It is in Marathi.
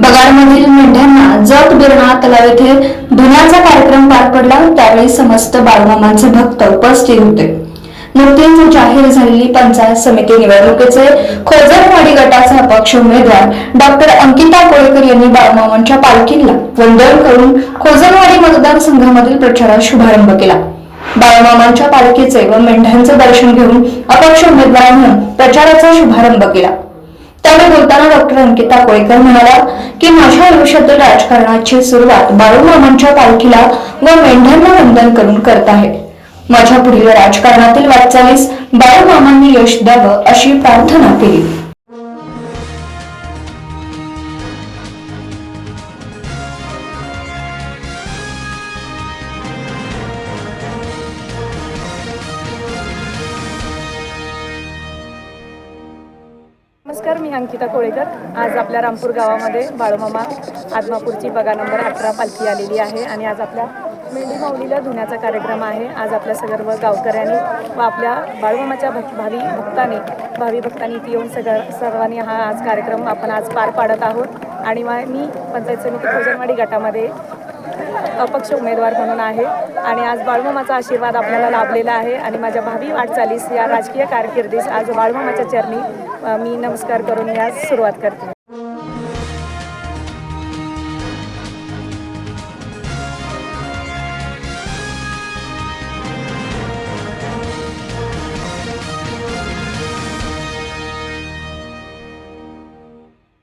बगाडमधील मेंढ्यांना जत बिरणा तलाव येथे धुण्याचा कार्यक्रम पार पडला। त्यावेळी समस्त बाळूमामांचे भक्त उपस्थित होते। नुकतीच जाहीर झालेली पंचायत समिती निवडणुकीचे खोजरवाडी गटाचे अपक्ष उमेदवार डॉक्टर अंकिता कोळेकर यांनी बाळूमामांच्या पालखीला वंदन करून खोजरवाडी मतदारसंघामधील प्रचारात शुभारंभ केला। बाळूमामांच्या पालखीचे व मेंढ्यांचे दर्शन घेऊन अपक्ष उमेदवारांनी प्रचाराचा शुभारंभ केला। त्यावेळी बोलताना डॉक्टर अंकिता कोळेकर म्हणाल्या की माझ्या आयुष्यातील राजकारणाची सुरुवात बाळूमामांच्या पालखीला व मेंढ्यांना वंदन करून करत आहे। माझ्या पुढील राजकारणातील वाटचालीस बाळूमामांनी यश द्यावं अशी प्रार्थना केली। नमस्कार, मी अंकिता कोळेकर। आज आपल्या रामपूर गावामध्ये बाळूमामा आदमापूरची बगा नंबर 18 पालखी आलेली आहे आणि आज आपल्या मेंढी माऊलीला धुण्याचा कार्यक्रम आहे। आज आपल्या सर्व गावकऱ्यांनी व आपल्या बाळूमामाच्या भावी भक्तांनी इथे येऊन सर्वांनी हा आज कार्यक्रम आपण आज पार पाडत आहोत। आणि मी पंचायत समिती खोजरवाडी गटामध्ये अपक्ष उमेदवार म्हणून आहे आणि आज बाळूमामाचा आशीर्वाद आपल्याला लाभलेला आहे आणि माझ्या भावी वाटचालीस या राजकीय कारकिर्दीस आज बाळूमामाच्या चरणी मी नमस्कार करून यास सुरुवात करते।